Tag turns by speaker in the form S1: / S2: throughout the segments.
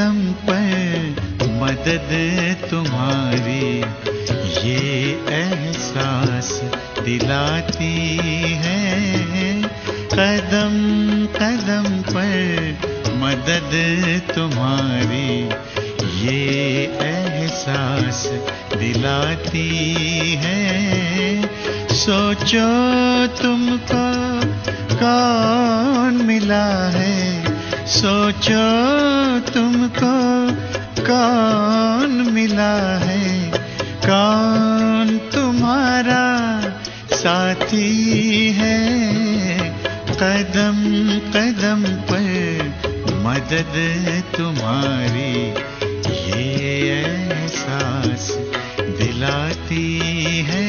S1: कदम पर मदद तुम्हारी ये एहसास दिलाती है। कदम कदम पर मदद तुम्हारी ये एहसास दिलाती है। सोचो तुमको कौन मिला है, सोचो तुमको कौन मिला है, कौन तुम्हारा साथी है। कदम कदम पर मदद तुम्हारी ये एहसास दिलाती है।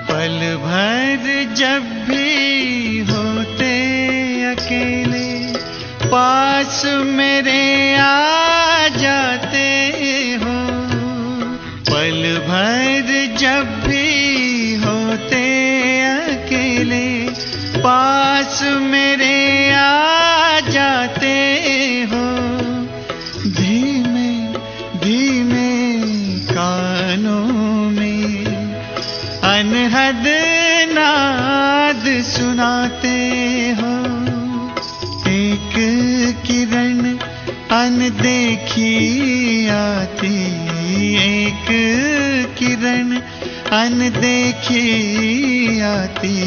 S1: पल भर जब भी होते अकेले पास मेरे आ जाते हो। पल भर जब भी होते अकेले पास मेरे आ जाते हो। धीमे धीमे कानों में अनहद नाद सुनाते हो। एक किरण अनदेखी आती, एक किरण अनदेखी आती,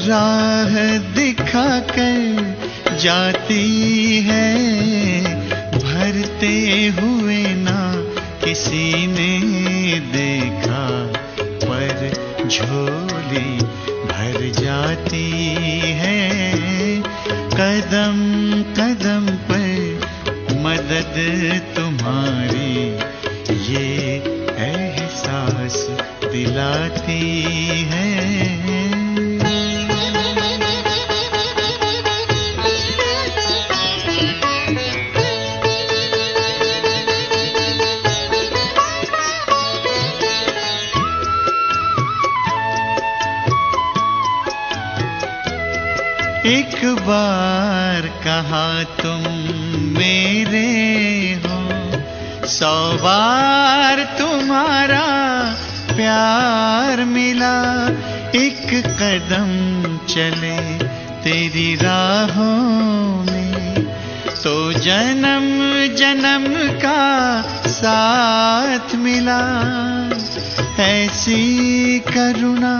S1: राह दिखाकर जाती है। भरते हुए ना किसी ने देखा पर झोली भर जाती है। कदम कदम पर मदद तुम्हारी ये एहसास दिलाती है। एक बार कहा तुम मेरे हो, 100 बार तुम्हारा प्यार मिला। एक कदम चले तेरी राहों में तो जन्म जन्म का साथ मिला। ऐसी करुणा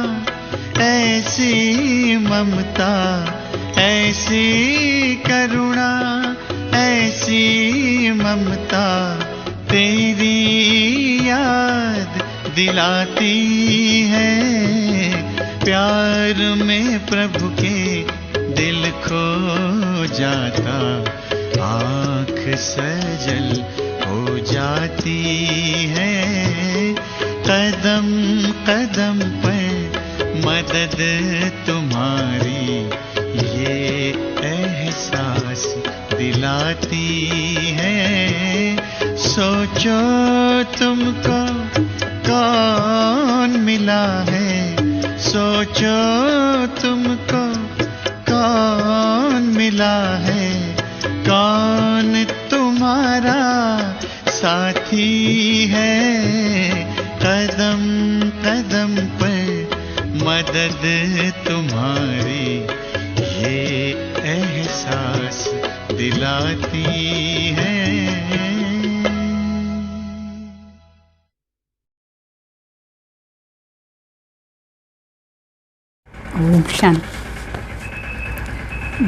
S1: ऐसी ममता, ऐसी करुणा ऐसी ममता तेरी याद दिलाती है। प्यार में प्रभु के दिल खो जाता, आँख सजल हो जाती है। कदम कदम पर मदद तुम्हारी ये एहसास दिलाती है। सोचो तुमको कौन मिला है, सोचो तुमको कौन मिला है, कौन तुम्हारा साथी है। कदम कदम पर मदद तुम्हारी ये एहसास दिलाती है।
S2: ఓం శాంతి.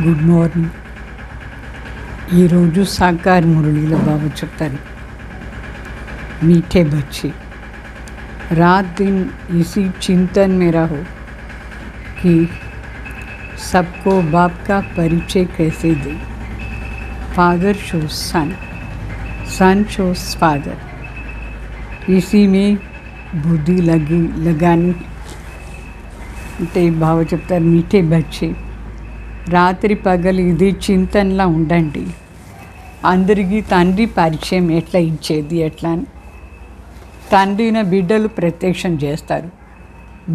S2: Good morning. ఈరోజు సాకార్ మురళీలో బాబా చెప్తారు, मीठे बच्चे रात दिन इसी चिंतन में रहो कि सबको बाप का परिचय कैसे दें। फादर शोज सन, सन शोज फादर। इसी में बुद्धि लगानी ते भाव చెప్తారు. मीठे बच्चे రాత్రి పగలు ఇది చింతనలా ఉండండి. అందరికీ తండ్రి పరిచయం ఎట్లా ఇచ్చేది ఎట్లా అని. తండ్రిని బిడ్డలు ప్రత్యక్షం చేస్తారు,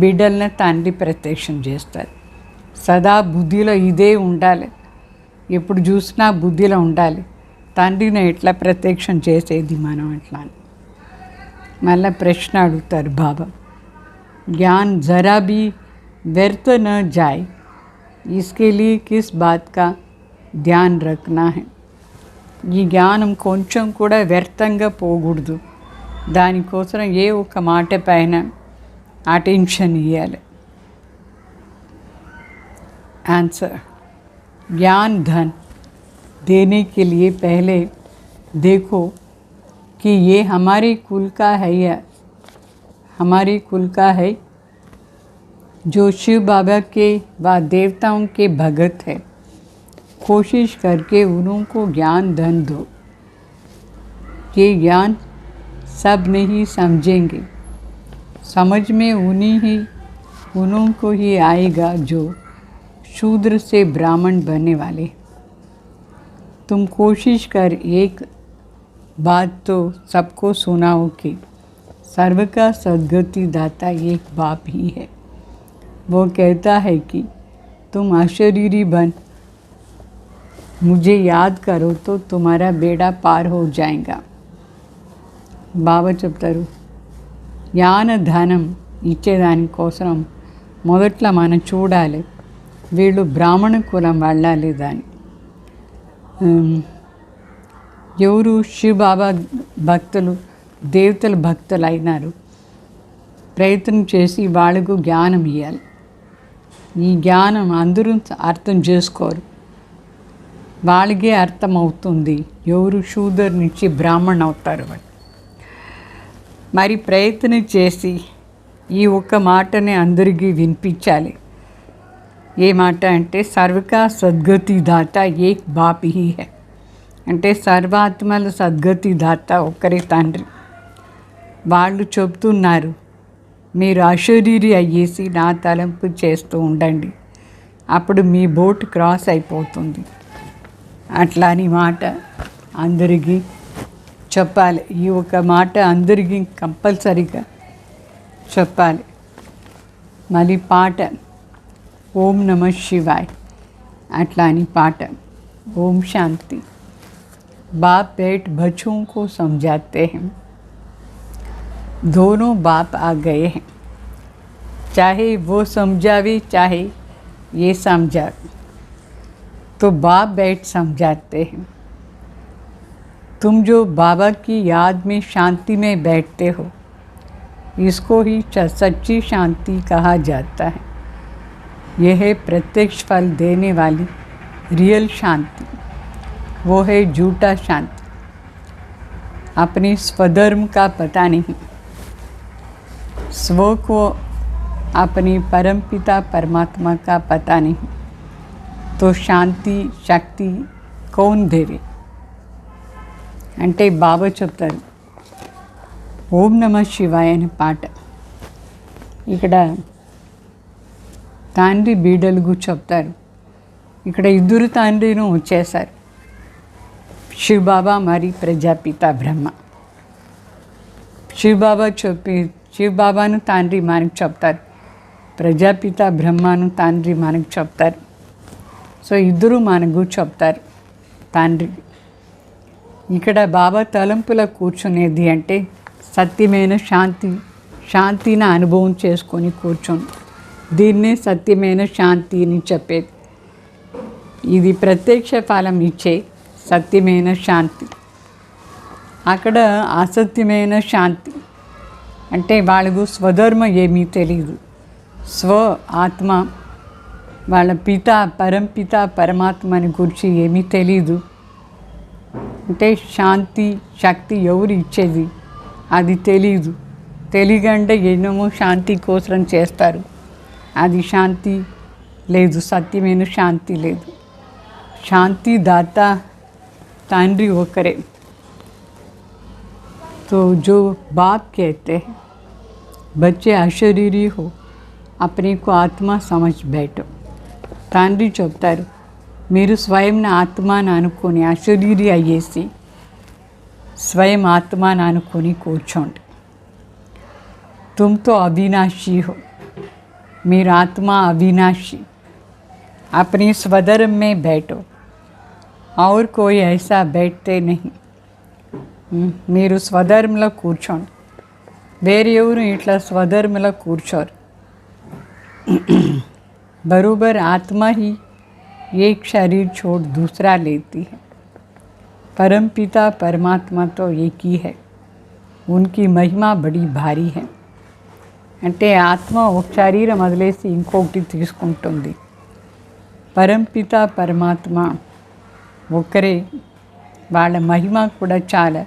S2: బిడ్డలను తండ్రి ప్రత్యక్షం చేస్తారు. సదా బుద్ధిలో ఇదే ఉండాలి, ఎప్పుడు చూసినా బుద్ధిలో ఉండాలి. తండ్రిని ఎట్లా ప్రత్యక్షం చేసేది మనం ఎట్లా అని. మళ్ళీ ప్రశ్న అడుగుతారు బాబా, జ్ఞాన్ జరా भी व्यर्थ न जाए इसके लिए किस बात का ध्यान रखना है. ఈ జ్ఞానం కొంచెం కూడా వ్యర్థంగా పోకూడదు, దానికోసం ఏ ఒక్క మాట పైన అటెన్షన్ ఇవ్వాలి. आंसर, ज्ञान धन देने के लिए पहले देखो कि ये हमारे कुल का है या हमारे कुल का है. जो शिव बाबा के व देवताओं के भगत है, कोशिश करके उनको ज्ञान धन दो. ये ज्ञान सब नहीं समझेंगे, समझ में उन्हीं को ही आएगा जो शूद्र से ब्राह्मण बनने वाले. तुम कोशिश कर एक बात तो सबको सुनाओ कि सर्व का सद्गति दाता एक बाप ही है. वो कहता है कि तुम अशरीरी बन मुझे याद करो तो तुम्हारा बेड़ा पार हो जाएगा. బాబా చెప్తారు, జ్ఞాన ధనం ఇచ్చేదాని కోసం మొదట్లో మనం చూడాలి వీళ్ళు బ్రాహ్మణ కులం వాళ్ళ లేదా అని. ఎవరు శివ బాబా భక్తులు దేవతల భక్తులు అయినారు, ప్రయత్నం చేసి వాళ్ళకు జ్ఞానం ఇవ్వాలి. ఈ జ్ఞానం అందరూ అర్థం చేసుకోరు, వాళ్ళకే అర్థమవుతుంది ఎవరు శూదర్ నుంచి బ్రాహ్మణ్ అవుతారు వాళ్ళు. మరి ప్రయత్నం చేసి ఈ ఒక్క మాటని అందరికీ వినిపించాలి. ఏ మాట అంటే సర్వకా సద్గతి దాత ఏక్ బాప్ హీ హై. అంటే సర్వాత్మల సద్గతి దాత ఒక్కరే తండ్రి. వాళ్ళు చెప్తున్నారు మీరు అశరీరి అయ్యేసి నా తలంపు చేస్తూ ఉండండి, అప్పుడు మీ బోట్ క్రాస్ అయిపోతుంది. అట్లా అని మాట అందరికీ చెప్పాలి. ఈ ఒక మాట అందరికీ కంపల్సరీగా చెప్పాలి. మళ్ళీ పాట ఓం నమః శివాయ్ అట్లా అని పాట. ఓం శాంతి. बाप बेट बच्चों को समझाते हैं, दोनों बाप आ गए हैं, चाहे वो समझावे चाहे ये समझावे, तो बाप बैठ समझाते हैं. तुम जो बाबा की याद में शांति में बैठते हो, इसको ही सच्ची शांति कहा जाता है. यह है प्रत्यक्ष फल देने वाली रियल शांति, वो है झूठा शांति. अपने स्वधर्म का पता नहीं, स्व को अपने परमपिता परमात्मा का पता नहीं, तो शांति शक्ति कौन देवे. అంటే బాబా చెప్తారు ఓం నమః శివాయ అనే పాట. ఇక్కడ తండ్రి బీడలుగు చెప్తారు. ఇక్కడ ఇద్దరు తండ్రిను వచ్చేసారు, శివ బాబా మరి ప్రజాపిత బ్రహ్మ. శివ బాబాను తండ్రి మనకు చెప్తారు, ప్రజాపిత బ్రహ్మను తండ్రి మనకు చెప్తారు. సో ఇద్దరు మనకు చెప్తారు తండ్రి. ఇక్కడ బాబా తలంపుల కూర్చునేది అంటే సత్యమైన శాంతిని అనుభవం చేసుకొని కూర్చొని, దీన్నే సత్యమైన శాంతి అని చెప్పేది. ఇది ప్రత్యక్ష ఫలం ఇచ్చే సత్యమైన శాంతి. అక్కడ అసత్యమైన శాంతి అంటే వాళ్ళకు స్వధర్మం ఏమీ తెలియదు, స్వ ఆత్మ వాళ్ళ పరంపిత పరమాత్మని గురించి ఏమీ తెలీదు. అంటే శాంతి శక్తి ఎవరు ఇచ్చేది అది తెలీదు. తెలియకంటే ఎన్నో శాంతి కోసం చేస్తారు, అది శాంతి లేదు, సత్యమైన శాంతి లేదు. శాంతి దాత తండ్రి ఒకరే. तो जो बाप कहते हैं बच्चे अशरीरी हो, अपने को आत्मा समझ बैठो. తండ్రి చెప్తారు మీరు స్వయం ఆత్మాను అనుకొని అశరీరి అయ్యేసి స్వయం ఆత్మాను అనుకొని కూర్చోండి. तुम तो अविनाशी हो, मेरा आत्मा अविनाशी. अपने स्वधर्म में बैठो और कोई ऐसा बैठते नहीं. మీరు స్వధర్మలో కూర్చోండి, వేరే ఎవరు ఇట్లా స్వధర్మలో కూర్చోరు. बरोबर आत्मा ही एक शरीर छोड़ दूसरा लेती है. परम पिता परमात्मा तो एक ही है, उनकी महिमा बड़ी भारी है. అంటే ఆత్మ ఒక శరీరం వదిలేసి ఇంకొకటి తీసుకుంటుంది. పరంపిత పరమాత్మ ఒక్కరే, వాళ్ళ మహిమ కూడా చాలా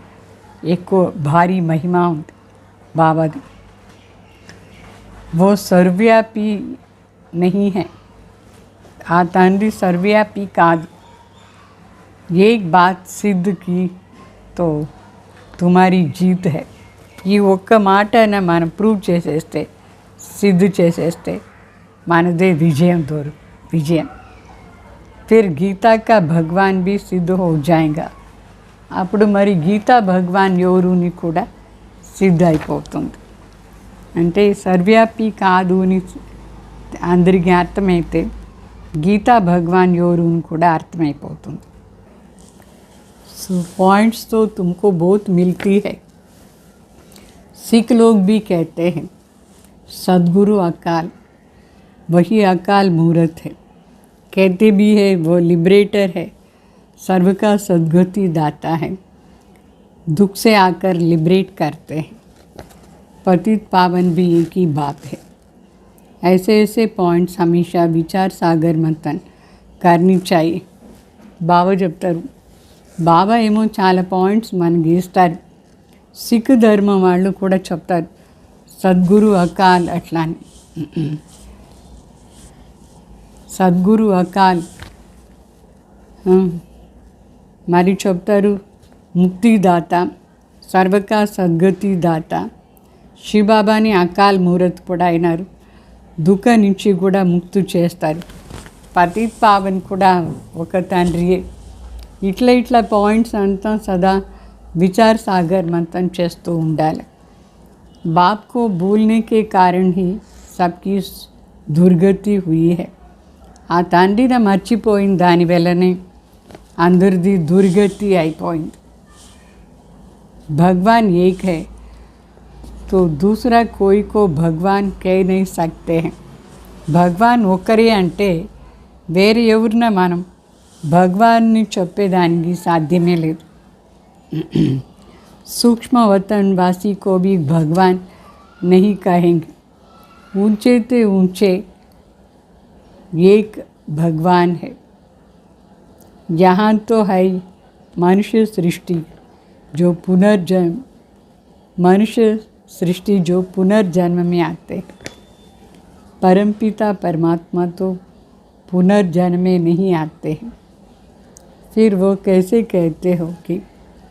S2: ఎక్కువ భారీ మహిమ ఉంది బాబాది. वो सर्वव्यापी नहीं है, ఆ తండ్రి సర్వవ్యాపి కాదు. एक बात सिद्ध की तो तुम्हारी जीत है. ఈ ఒక్క మాటన మనం ప్రూవ్ చేసేస్తే, సిద్ధ చేసేస్తే మనదే విజయం. फिर गीता का भगवान भी सिद्ध हो जाएगा. అప్పుడు మరి గీతా భగవాన్ ఎవరుని కూడా సిద్ధ అయిపోతుంది. అంటే సర్వవ్యాపి కాదు అని అందరికీ అర్థమైతే గీతా భగవాన్ ఎవరుని కూడా అర్థమైపోతుంది. సో पॉइंट्स तो तुमको बहुत मिलती है. सिख लोग भी कहते हैं सदगुरु अकाल, वही अकाल मूर्त है. कहते भी है वो लिबरेटर है, सर्व का सद्गति दाता है, दुख से आकर लिबरेट करते हैं. पतित पावन भी एक ही बात है. ऐसे पॉइंट्स हमेशा विचार सागर मंथन करनी चाहिए. బాబా చెప్తారు, బాబా ఏమో చాలా పాయింట్స్ మనకి ఇస్తారు. సిక్ ధర్మం వాళ్ళు కూడా చెప్తారు సద్గురు అకాల్ అట్లా అని. సద్గురు అకాల్ మరి చెప్తారు ముక్తిదాత, సర్వకా సద్గతి దాత. శివబాబాని అకాల్ మూరత్ కూడా అయినారు, దుఃఖ నుంచి కూడా ముక్తి చేస్తారు. పతిత్ పావన్ కూడా ఒక తండ్రియే. ఇట్లా పాయింట్స్ అంతా సదా विचार सागर मंथन చేస్తూ ఉండాలి. बाप को भूलने के कारण ही सबकी दुर्गति हुई है. ఆ తండ్రిని మర్చిపోయిన దానివల్లనే అందరిది దుర్గతి అయిపోయింది. भगवान एक है तो दूसरा कोई को भगवान कह नहीं सकते हैं. భగవాన్ ఒక్కరే అంటే వేరే ఎవరిన మనం భగవాన్ని చెప్పేదానికి సాధ్యమే లేదు. सूक्ष्म वतनवासी को भी भगवान नहीं कहेंगे. ऊंचे से ऊंचे एक भगवान है. यहाँ तो है मनुष्य सृष्टि जो पुनर्जन्म में आते हैं. परमपिता परमात्मा तो पुनर्जन्म में नहीं आते हैं. फिर वो कैसे कहते हो कि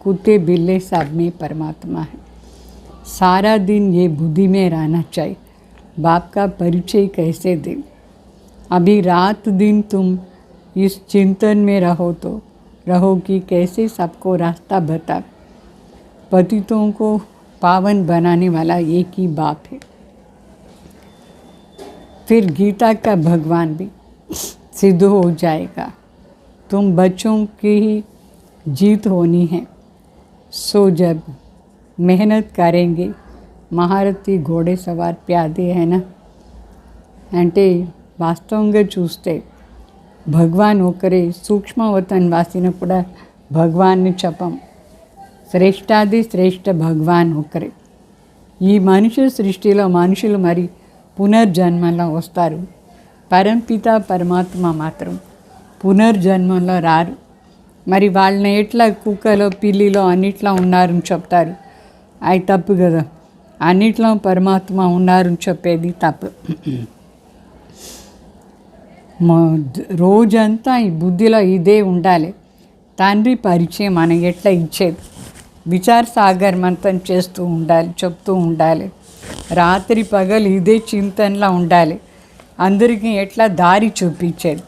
S2: कुत्ते बिल्ले सब में परमात्मा है. सारा दिन ये बुद्धि में रहना चाहिए. बाप का परिचय कैसे दें? अभी रात दिन तुम इस चिंतन में रहो कि कैसे सबको रास्ता बता. पतितों को पावन बनाने वाला एक ही बाप है. फिर गीता का भगवान भी सिद्ध हो जाएगा. तुम बच्चों की ही जीत होनी है. सो जब मेहनत करेंगे महारथी घोड़े सवार प्यादे है ना. అంటే వాస్తవంగా చూస్తే భగవాన్ ఒకరే. సూక్ష్మవతన్వాసిని కూడా భగవాన్ని చెప్పం. శ్రేష్టాది శ్రేష్ఠ భగవాన్ ఒకరే. ఈ మనుష్య సృష్టిలో మనుషులు మరి పునర్జన్మలో వస్తారు. పరంపిత పరమాత్మ మాత్రం పునర్జన్మలో రారు. మరి వాళ్ళని ఎట్లా కుక్కలో పిల్లిలో అన్నిట్లో ఉన్నారని చెప్తారు? అది తప్పు కదా. అన్నిట్లో పరమాత్మ ఉన్నారని చెప్పేది తప్పు. రోజంతా ఈ బుద్ధిలో ఇదే ఉండాలి. తండ్రి పరిచయం మనకి ఎట్లా ఇచ్చేది విచార్ సాగర్ మంథన్ చేస్తూ ఉండాలి, చెప్తూ ఉండాలి. రాత్రి పగలు ఇదే చింతనలో ఉండాలి. అందరికీ ఎట్లా దారి చూపించేది.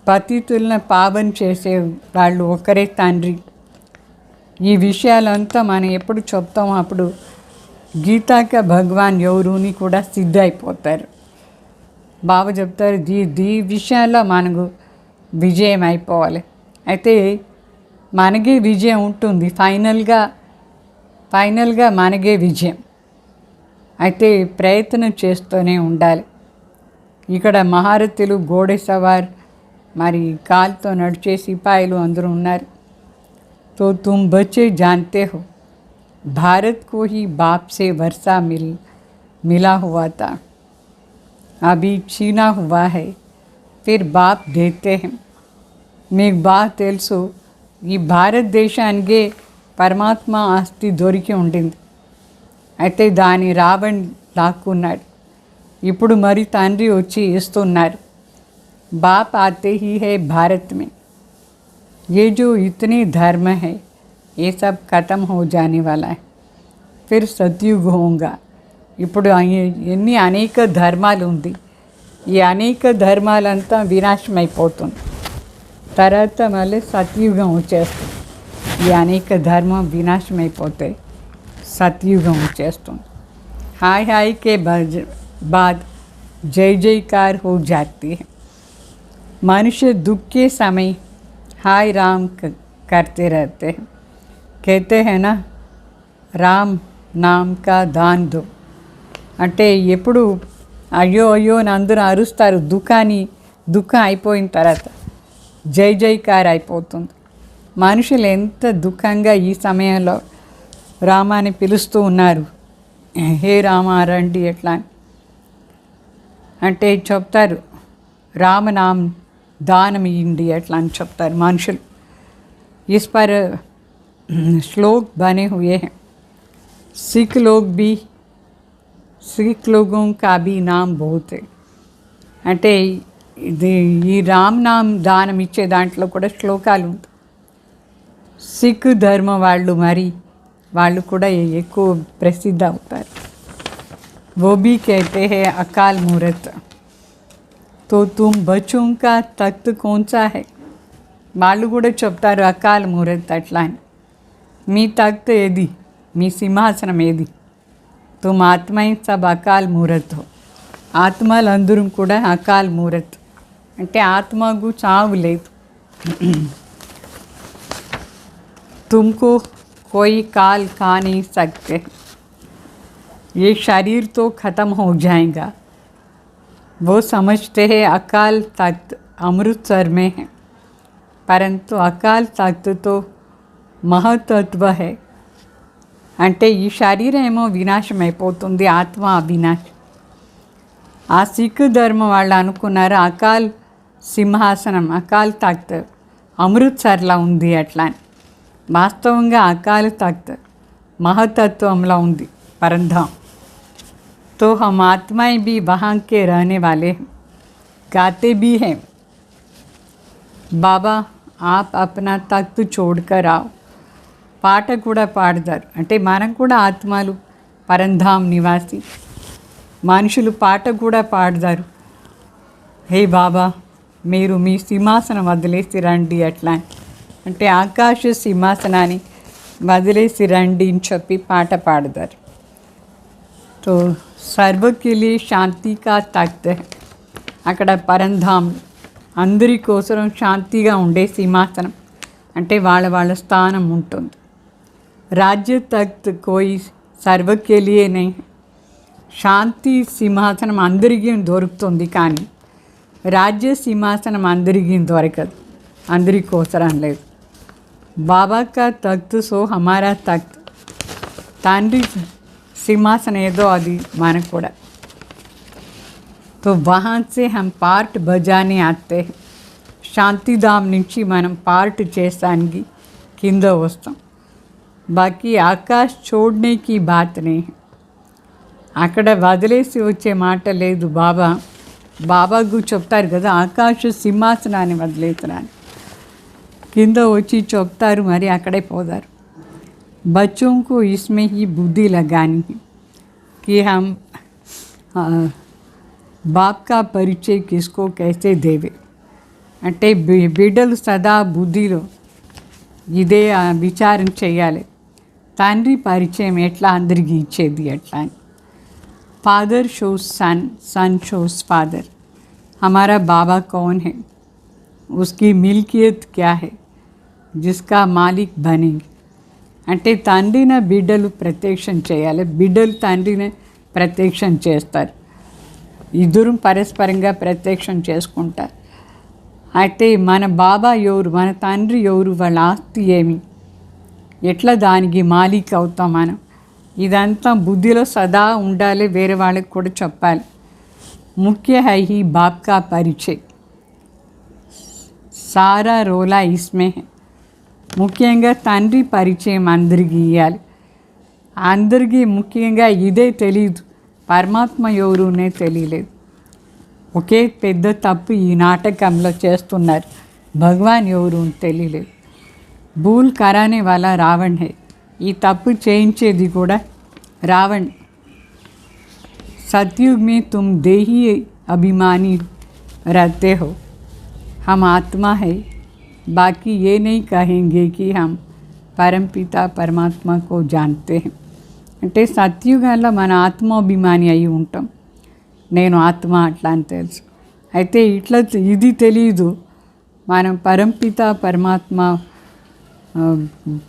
S2: పతితులను పావన చేసే వాళ్ళు ఒకరే తండ్రి. ఈ విషయాలంతా మనం ఎప్పుడు చెప్తామో అప్పుడు గీతాక భగవాన్ ఎవరుని కూడా సిద్ధ అయిపోతారు. బాబా చెప్తారు ఈ విషయాల్లో మనకు విజయం అయిపోవాలి. అయితే మనకే విజయం ఉంటుంది, ఫైనల్గా మనకే విజయం. అయితే ప్రయత్నం చేస్తూనే ఉండాలి. ఇక్కడ మహారథులు, గోడె సవార్, మరి కాలుతో నడిచే సిపాయిలు అందరూ ఉన్నారు. तो तुम बच्चे जानते हो भारत को ही बाप से वर्षा मिला हुआ था, अभी छीना हुआ है, फिर बाप देते हैं. మీకు బాగా తెలుసు ఈ భారతదేశానికి పరమాత్మ ఆస్తి దొరికి ఉండింది. అయితే దాని రావణ్ లాక్కున్నాడు. ఇప్పుడు మరి తండ్రి వచ్చి ఇస్తున్నారు. बाप आते ही है भारत में, ये जो इतनी धर्म है ये सब खत्म हो जाने वाला है, फिर सतयुग होगा. ఇప్పుడు ఎన్ని అనేక ధర్మాలు ఉంది, ఈ అనేక ధర్మాలంతా వినాశమైపోతుంది. తర్వాత మళ్ళీ సతయుగం వచ్చేస్తుంది. ఈ అనేక ధర్మం వినాశమైపోతే సతయుగం వచ్చేస్తుంది. హాయ్ హాయ్ కే बाद जय जयकार हो जाती है. मनुष्य दुख के समय हाय राम करते रहते हैं. कहते हैं ना राम नाम का दान दो. అంటే ఎప్పుడు అయ్యో అయ్యో అని అందరూ అరుస్తారు. దుఃఖం అయిపోయిన తర్వాత జై జైకార్ అయిపోతుంది. మనుషులు ఎంత దుఃఖంగా ఈ సమయంలో రామాని పిలుస్తూ ఉన్నారు. హే రామ రండి ఎట్లా అంటే చెప్తారు రామనామ్ दान इयंडी अट्ला అని చెప్తారు మనుషులు. इस पर श्लोक बने हुए हैं. सिख लोगों का भी नाम बहुत है. అంటే ఇది ఈ రామ్ నామ్ దానం ఇచ్చే దాంట్లో కూడా శ్లోకాలు ఉంటాయి. సిక్ ధర్మ వాళ్ళు కూడా ఎక్కువ ప్రసిద్ధ అవుతారు. वो भी कहते हैं अकाल मूर्त. तो तुम बच्चों का तख्त कौन सा है, వాళ్ళు కూడా చెప్తారు అకాల్ మూరత్ అట్లా అని. మీ తఖ్త్ ఏది, మీ సింహాసనం ఏది? తుమ్ ఆత్మై సబ్ అకాల్ మూరత్ హో. ఆత్మలందరూ కూడా అకాల్ మూరత్ అంటే ఆత్మకు చావు లేదు. तुमको कोई काल खा नहीं सकते. ये शरीर तो ख़त्म हो जाएगा. वो समझते हैं अकाल तख्त अमृतसर में है, परंतु अकाल तख्त तो महतत्व है. అంటే ఈ శరీరం ఏమో వినాశం అయిపోతుంది, ఆత్మ అవినాశం. ఆ సిక్ ధర్మం వాళ్ళు అనుకున్నారు అకాల్ సింహాసనం, అకాల్ తఖ్త్ అమృత్సర్లో ఉంది అట్లా అని. వాస్తవంగా అకాల్ తఖ్త్ महतत्वंలో ఉంది, परंधाम. तो हम आत्माएं भी वहाँ के रहने वाले हैं, गाते भी हैं बाबा आप अपना तख्त छोड़कर आओ. పాట కూడా పాడతారు. అంటే మనం కూడా ఆత్మలు, పరంధామ్ నివాసి మనుషులు పాట కూడా పాడతారు. హే బాబా మీరు మీ సింహాసనం వదిలేసి రండి అట్లా. అంటే ఆకాశ సింహాసనాన్ని వదిలేసి రండి అని చెప్పి పాట పాడతారు. तो सर्व के लिए शांति का तख्त है. అక్కడ పరంధామ్ అందరి కోసం శాంతిగా ఉండే సింహాసనం అంటే వాళ్ళ స్థానం ఉంటుంది. राज्य तख्त कोई सर्व के लिए नहीं. శాంతి సింహాసనం అందరికీ దొరుకుతుంది, కానీ రాజ్య సింహాసనం అందరికీ దొరకదు, అందరికీ అవసరం లేదు. బాబా కా తఖ్త్ సో హమారా తఖ్త్. తండ్రి సింహాసనం ఏదో అది మనకు కూడా. तो वहाँ से हम पार्ट बजाने आते हैं. శాంతిధామ్ నుంచి మనం పార్ట్ చేసానికి కింద వస్తాం. బాకీ ఆకాశ్ చూడనేకి బాత్ నే. అక్కడ వదిలేసి వచ్చే మాట లేదు. బాబాకు చెప్తారు కదా ఆకాశ సింహాసనాన్ని వదిలేతున్నాను, కింద వచ్చి చెప్తారు, మరి అక్కడే పోతారు. बच्चों को इसमें ही बुद्धि लगानी है कि हम बाप का परिचय किसको कैसे देवे. అంటే బిడ్డలు సదా బుద్ధిలో ఇదే విచారం చేయాలి, తండ్రి పరిచయం ఎట్లా అందరికీ ఇచ్చేది ఎట్లా అని. फादर शोज सन, सन शोज फादर. हमारा बाबा कौन है, उसकी मिल्कियत क्या है, जिसका मालिक बनेंगे. అంటే తండ్రిని బిడ్డలు ప్రత్యక్షం చేయాలి, బిడ్డలు తండ్రిని ప్రత్యక్షం చేస్తారు. ఇద్దరు పరస్పరంగా ప్రత్యక్షం చేసుకుంటారు. అయితే మన బాబా ఎవరు, మన తండ్రి ఎవరు, వాళ్ళ ఆస్తి ఏమి, ఎట్లా దానికి మాలిక్ అవుతాం మనం, ఇదంతా బుద్ధిలో సదా ఉండాలి, వేరే వాళ్ళకి కూడా చెప్పాలి. ముఖ్య హై హీ బాప్ కా పరిచయ్, సారా రోలా ఇస్మే హై. ముఖ్యంగా తండ్రి పరిచయం అందరికీ ఇవ్వాలి. అందరికీ ముఖ్యంగా ఇదే తెలియదు, పరమాత్మ ఎవరునే తెలియలేదు. ఒకే పెద్ద తప్పు ఈ నాటకంలో చేస్తున్నారు, భగవాన్ ఎవరు తెలియలేదు. భూల్ కరానే వాళ్ళ రావణ్ హై, ఈ తప్పు చేయించేది కూడా రావణ్. सतयुग में तुम देही अभिमानी रहते हो, हम आत्मा है, बाकी ये नहीं कहेंगे कि हम परमपिता परमात्मा को जानते हैं. అంటే సత్యుగంలో మన ఆత్మాభిమాని అయి ఉంటాం, నేను ఆత్మ అట్లా అని తెలుసు. అయితే ఇట్లా ఇది తెలియదు, మనం పరంపిత పరమాత్మ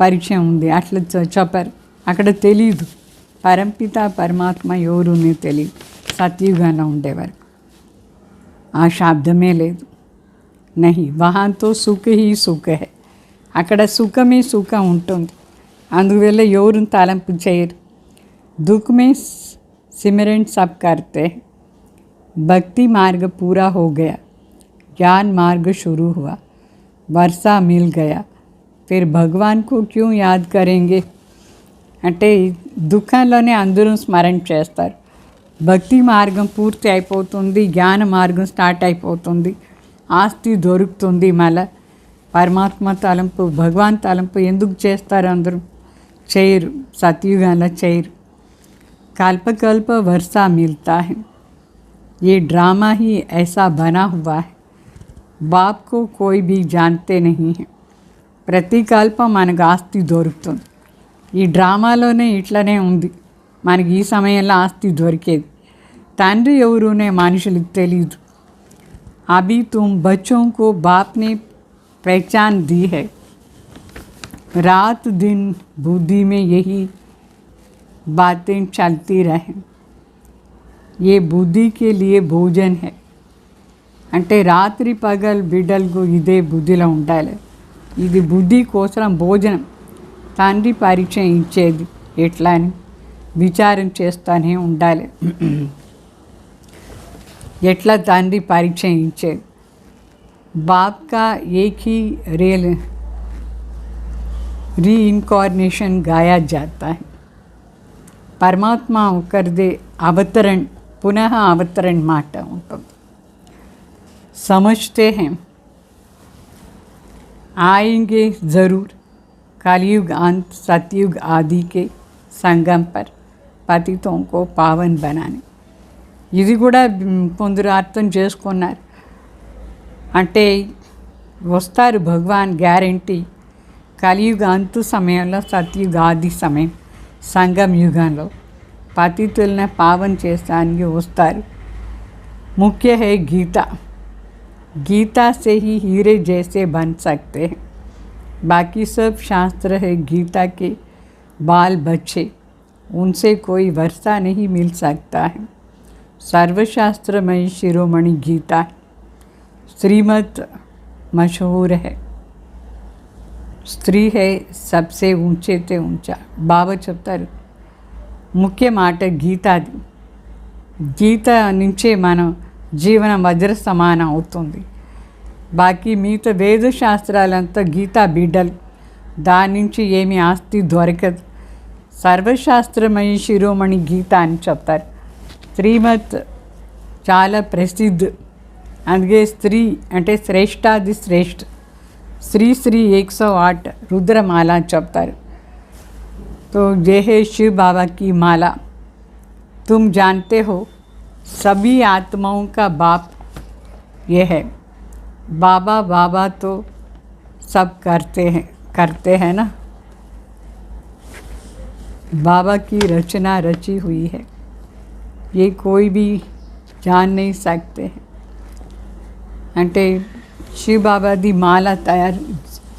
S2: పరిచయం ఉంది అట్లా చెప్పారు. అక్కడ తెలీదు పరంపిత పరమాత్మ ఎవరుని తెలియదు, సత్యుగంలో ఉండేవారు. ఆ శబ్దమే లేదు. నహి వహాంతో సుఖ హీ సుఖ హై, అక్కడ సుఖమే సుఖం ఉంటుంది, అందువల్ల ఎవరు తలంపు చేయరు. దుఃఖమే सिमरन सब करते हैं. भक्ति मार्ग पूरा हो गया, ज्ञान मार्ग शुरू हुआ, वर्षा मिल गया, फिर भगवान को क्यों याद करेंगे. అంటే దుఃఖంలోనే అందరూ స్మరణ చేస్తారు. భక్తి మార్గం పూర్తి అయిపోతుంది, జ్ఞాన మార్గం స్టార్ట్ అయిపోతుంది, ఆస్తి దొరుకుతుంది. మళ్ళా పరమాత్మ తలంపు భగవాన్ తలంపు ఎందుకు చేస్తారు, అందరూ చేయరు, సత్యుగంలో చేయరు. कल्प कल्प वर्षा मिलता है, ये ड्रामा ही ऐसा बना हुआ है, बाप को कोई भी जानते नहीं है. ప్రతి కల్పం మనకు ఆస్తి దొరుకుతుంది, ఈ డ్రామాలోనే ఇట్లనే ఉంది, మనకి ఈ సమయంలో ఆస్తి దొరికేది. తండ్రి ఎవరునే మనుషులకు తెలియదు. అభి తుమ్ బచ్చోं को बाप ने पहचान दी है, रात दिन बुद्धि में यही बातें चलती रहें, ये बुद्धि के लिए भोजन है. అంటే రాత్రి పగలు బిడ్డలకు ఇదే బుద్ధిలో ఉండాలి, ఇది బుద్ధి కోసం భోజనం. తండ్రి పరిచయం ఇచ్చేది ఎట్లా అని విచారం చేస్తూనే ఉండాలి. ఎట్లా తండ్రి పరిచయం ఇచ్చేది. బాప్ కా ఏక్ హీ రీఇన్కార్నేషన్ గాయా జాతా హై. పరమాత్మ ఒకరిదే అవతరణ, పునః అవతరణ మాట ఉంటుంది. समझते हैं आएंगे ज़रूर, कलयुग अंत सतयुग आदि के संगम पर పతితోं को पावन बनाने. ఇది కూడా కొందరు అర్థం చేసుకున్నారు. అంటే వస్తారు భగవాన్ గ్యారంటీ. కలియుగ అంతు సమయంలో, సత్యుగ ఆది సమయం, సంగం యుగంలో పతితులను పావన చేస్తానికి వస్తారు. ముఖ్య హై గీత, गीता से ही हीरे जैसे बन सकते हैं, बाकी सब शास्त्र है गीता के बाल बच्चे, उनसे कोई वर्षा नहीं मिल सकता है. सर्वशास्त्रमयी शिरोमणि गीता, श्रीमत मशहूर है, स्त्री है सबसे ऊंचे ते ऊंचा. బాబా చెప్తారు ముఖ్య మాట గీతాది. గీత నుంచే మనం జీవనం వజ్ర సమానం అవుతుంది. బాకీ మిగతా వేదశాస్త్రాలంతా గీతా బిడ్డలు, దాని నుంచి ఏమి ఆస్తి దొరకదు. సర్వశాస్త్రమయ శిరోమణి గీత అని చెప్తారు. శ్రీమత్ చాలా ప్రసిద్ధ, అందుకే స్త్రీ అంటే శ్రేష్టాది శ్రేష్ఠ. శ్రీ శ్రీ 108 रुद्रमाला చెప్తారు. तो ये है शिव बाबा की माला. तुम जानते हो सभी आत्माओं का बाप ये है. बाबा बाबा तो सब करते हैं ना। बाबा की रचना रची हुई है, ये कोई भी जान नहीं सकते हैं। అంటే శివ బాబాది మాల తయారు,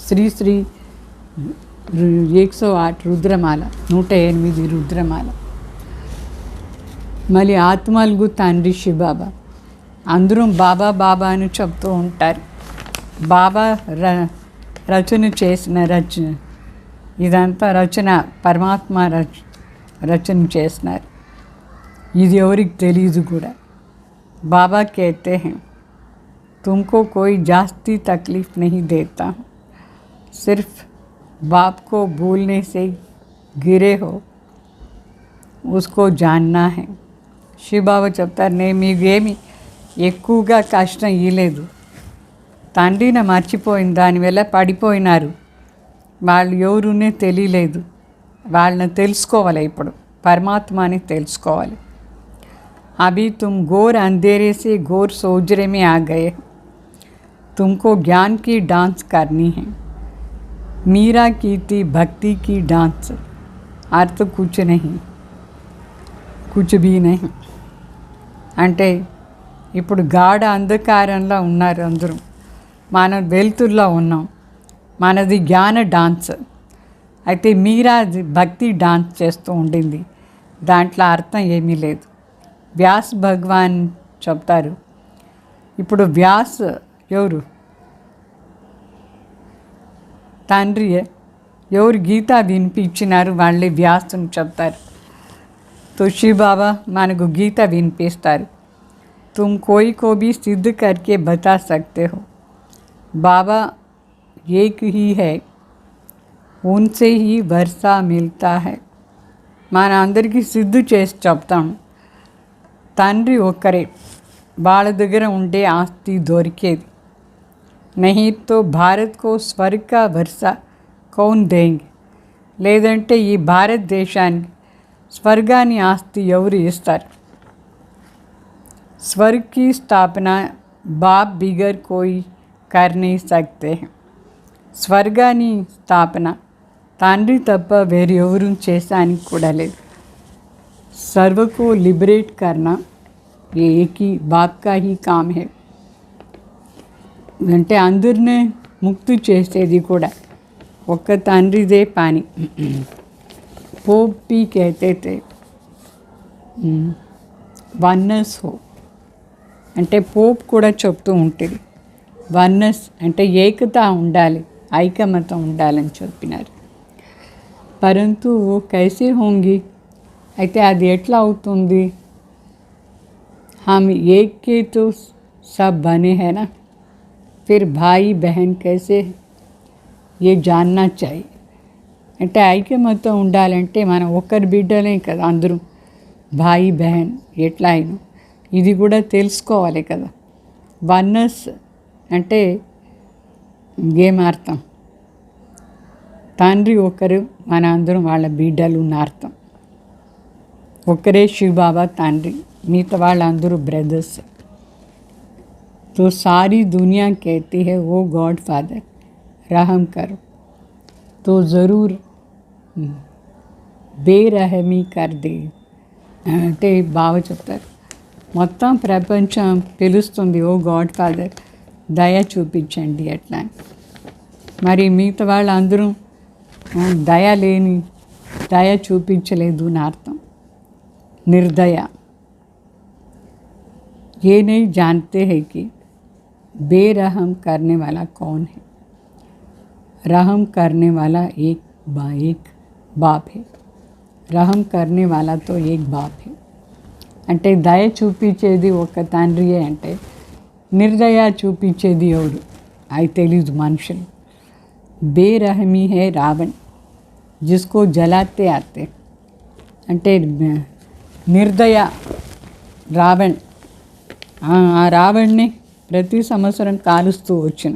S2: శ్రీ శ్రీ 108 రుద్రమాల, 108 రుద్రమాల. మళ్ళీ ఆత్మలుగు తండ్రి శివబాబా, అందరం బాబా బాబా అని చెప్తూ ఉంటారు. బాబా రచన చేసిన ఇదంతా రచన పరమాత్మ రచన చేసినారు. ఇది ఎవరికి తెలీదు కూడా. बाबा कहते हैं तुमको कोई जास्ती तकलीफ़ नहीं देता हूँ, सिर्फ बाप को भूलने से गिरे हो उसको जानना है. శివ బాబా చెప్తారు, నేను మీకేమి ఎక్కువగా కష్టం ఇవ్వలేదు. తండ్రిని మర్చిపోయిన దానివల్ల పడిపోయినారు. వాళ్ళు ఎవరునే తెలియలేదు. వాళ్ళని తెలుసుకోవాలి. ఇప్పుడు పరమాత్మని తెలుసుకోవాలి. अभी तुम घोर अंधेरे से घोर सोजरे में आ गए. तुमको ज्ञान की डांस करनी है. मीरा की थी भक्ति की डांस. अर्थ कुछ नहीं, कुछ भी नहीं. అంటే ఇప్పుడు గాఢ అంధకారంలో ఉన్నారు అందరూ, మనం వెలుతురులో ఉన్నాం. మనది జ్ఞాన డాన్స్. అయితే మీరా భక్తి డాన్స్ చేస్తూ ఉండింది, దాంట్లో అర్థం ఏమీ లేదు. వ్యాస్ భగవాన్ చెప్తారు, ఇప్పుడు వ్యాస్ ఎవరు? తండ్రి. ఎవరు గీత వినిపించినారు వాళ్ళే వ్యాస్ అని చెప్తారు. तो शिव बाबा మనకు గీత వినిపిస్తారు. तुम कोई को भी सिद्ध करके बता सकते हो. बाबा एक ही है, उनसे ही वर्षा मिलता है. మన అందరికీ సిద్ధు చేసి చెప్తాం. తండ్రి ఒక్కరే, వాళ్ళ దగ్గర ఉండే ఆస్తి దొరికేది. नहीं तो भारत को स्वर्ग का वर्षा कौन देंगे. లేదంటే ఈ భారతదేశానికి స్వర్గాన్ని ఆస్తి ఎవరు ఇస్తారు? स्वर्ग की स्थापना बाप बिगर कोई कर नहीं सकते हैं. స్వర్గాన్ని స్థాపన తండ్రి తప్ప వేరే ఎవరు చేసానికి కూడా లేదు. सर्व को लिबरेट करना ये एक ही बाप का ही काम है. అంటే అందరినీ ముక్తి చేసేది కూడా ఒక్క తండ్రిదే పని. पोप भी कहते थे వన్నెస్ హో అంటే పోప్ కూడా చెప్తూ ఉంటుంది. వన్నెస్ అంటే ఏకత ఉండాలి, ఐకమత్యం ఉండాలని చెప్పినారు. పరంతు కైసే హోంగి, అయితే అది ఎట్లా అవుతుంది? हम एक के तो सब बने हैं ना, फिर भाई बहन कैसे, ये जानना चाहिए. అంటే ఐక్యమత్యం ఉండాలంటే మనం ఒక్కరి బిడ్డలే కదా, అందరూ భాయి బహన్ ఎట్లా అయినా ఇది కూడా తెలుసుకోవాలి కదా. వన్నెస్ అంటే ఏం అర్థం? తండ్రి ఒకరు, మన అందరం వాళ్ళ బిడ్డలు ఉన్న అర్థం. ఒక్కరే శివ బాబా తండ్రి, మిగతా వాళ్ళందరూ బ్రదర్స్. तो सारी दुनिया कहती है वो गॉड फादर रहम करो, तो ज़रूर బేరహమీ కర్ దే అంటే బావ చెప్తారు. మొత్తం ప్రపంచం పిలుస్తుంది, ఓ గాడ్ ఫాదర్ దయ చూపించండి అట్లా. మరి మిగతా వాళ్ళందరూ దయ చూపించలేదు అని అర్థం. నిర్దయ. ये नहीं जानते हैं कि बेरहम करने वाला कौन है. रहम करने वाला एक बाप है. रहम करने वाला तो एक बाप है. అంటే దయ చూపించేది ఒక తండ్రియే. అంటే నిర్దయ చూపించేది ఎవరు అది తెలీదు మనుషులు. బేరహమీ హే రావణ్ జిస్కో జలాతే ఆతే. అంటే నిర్దయ రావణ్, ఆ రావణ్ని ప్రతి సంవత్సరం కాలుస్తూ వచ్చిన,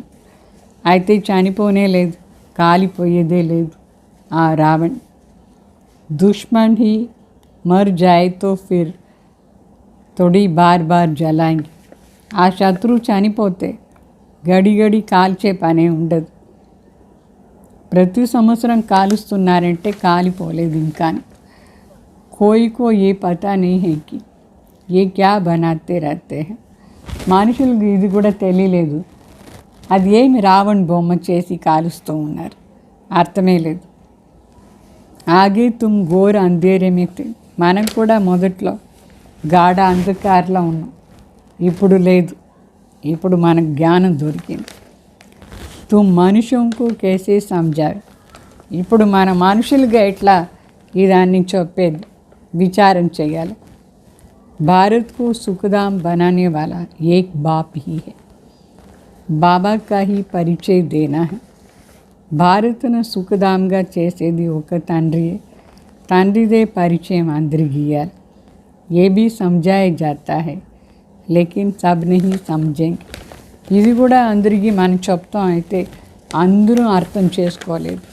S2: అయితే చనిపోనే లేదు, కాలిపోయేదే లేదు ఆ రావణ్. दुश्मन ही मर जाए तो फिर थोड़ी बार बार जलाएंगे. ఆ శత్రువు చనిపోతే గడి గడి కాల్చే పనే ఉండదు. ప్రతి సంవత్సరం కాలుస్తున్నారంటే కాలిపోలేదు ఇంకా. కోయికో ఏ పతా नहीं है कि ये क्या बनाते रहते हैं. మనుషులకు ఇది కూడా తెలియలేదు, అది ఏమి రావణ్ బొమ్మ చేసి కాలుస్తూ ఉన్నారు, అర్థమే లేదు. ఆగే తుమ్ ఘోర అంధేరేమే. మనం కూడా మొదట్లో గాఢ అంధకారంలో ఉన్నాం, ఇప్పుడు లేదు, ఇప్పుడు మనకు జ్ఞానం దొరికింది. తుమ్ మనుషులకు కేసే సమझावे. ఇప్పుడు మన మనుషులుగా ఎట్లా ఇదాన్ని చెప్పేది విచారం చేయాలి. भारत को सुखधाम बनाने वाला एक बाप ही है. బాబా का ही परिचय देना है. భారత్ను సుఖధామ్గా చేసేది ఒక తండ్రియే. తండ్రిదే పరిచయం అందరికి ఇయ్యాలి. ये भी समझाया जाता है लेकिन सब नहीं समझेंगे. ఇది కూడా అందరికీ మనం చెప్తాం, అయితే అందరూ అర్థం చేసుకోలేదు.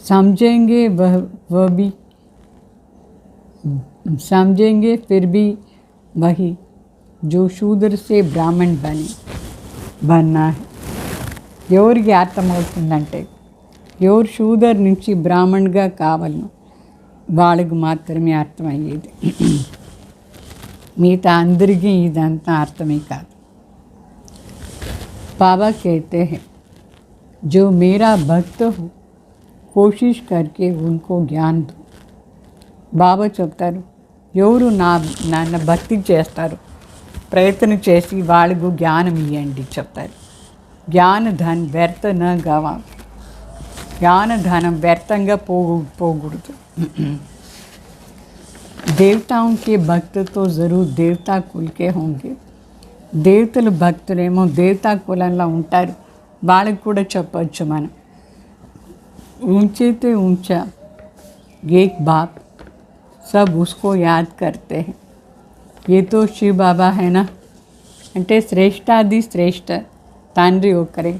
S2: समझेंगे वह भी समझेंगे फिर भी वही जो शूद्र से ब्राह्मण बनना है. ఎవరికి అర్థమవుతుందంటే ఎవరు శూదర్ నుంచి బ్రాహ్మణ్గా కావాలను వాళ్ళకు మాత్రమే అర్థమయ్యేది. మిగతా అందరికీ ఇదంతా అర్థమే కాదు. बाबा कहते हैं जो मेरा भक्त हो कोशिश करके उनको ज्ञान दो. బాబా చెప్తారు, ఎవరు నన్ను భక్తి చేస్తారు ప్రయత్నం చేసి వాళ్ళకు జ్ఞానం ఇవ్వండి చెప్తారు. జ్ఞానధన్ వ్యర్థ న గవా. జ్ఞానధనం వ్యర్థంగా పోకూడదు. देवताओं के भक्त तो ज़रूर देवता कुल के होंगे. దేవతలు భక్తులేమో దేవతా కులంలో ఉంటారు, వాళ్ళకి కూడా చెప్పచ్చు మనం. ऊंचे ते ऊंचा एक बाप सब उसको याद करते हैं. ये तो शिव बाबा है ना. అంటే శ్రేష్టాది శ్రేష్ఠ తండ్రి ఒక్కరే,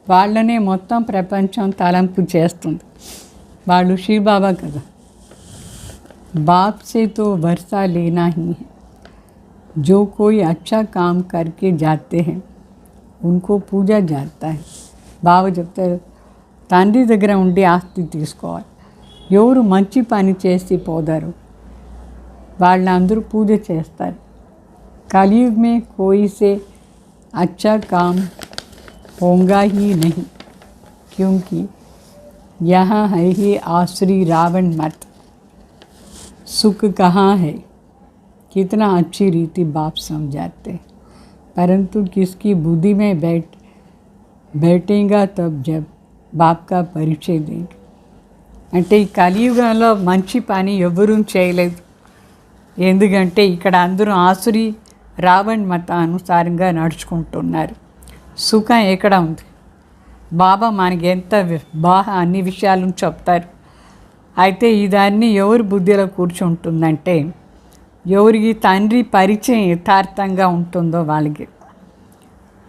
S2: వాళ్ళనే మొత్తం ప్రపంచం తలంపు చేస్తుంది. వాళ్ళు శివ్ బాబా కదా. बाप से तो वर्षा लेना ही है. जो कोई अच्छा काम करके जाते हैं उनको पूजा जाता है. బాబా చెప్తారు, తండ్రి దగ్గర ఉండి ఆస్తి తీసుకోవాలి. ఎవరు మంచి పని చేసి పోదారు వాళ్ళందరూ పూజ చేస్తారు. कलयुग में कोई से अच्छा काम होगा ही नहीं, क्योंकि यहाँ है ही आसुरी रावण मत. सुख कहाँ है. कितना अच्छी रीति बाप समझाते हैं, परंतु किसकी बुद्धि में बैठेगा तब जब बाप का परिचय देंगे. అంటే ఈ కలియుగంలో మంచి పని ఎవరూ చేయలేదు, ఎందుకంటే ఇక్కడ అందరూ ఆసురి రావణ్ మత అనుసారంగా నడుచుకుంటున్నారు. సుఖం ఎక్కడ ఉంది. బాబా మనకి ఎంత బాగా అన్ని విషయాలను చెప్తారు. అయితే ఇదన్నీ ఎవరి బుద్ధిలో కూర్చుంటుందంటే ఎవరికి తండ్రి పరిచయం యథార్థంగా ఉంటుందో వాళ్ళకి.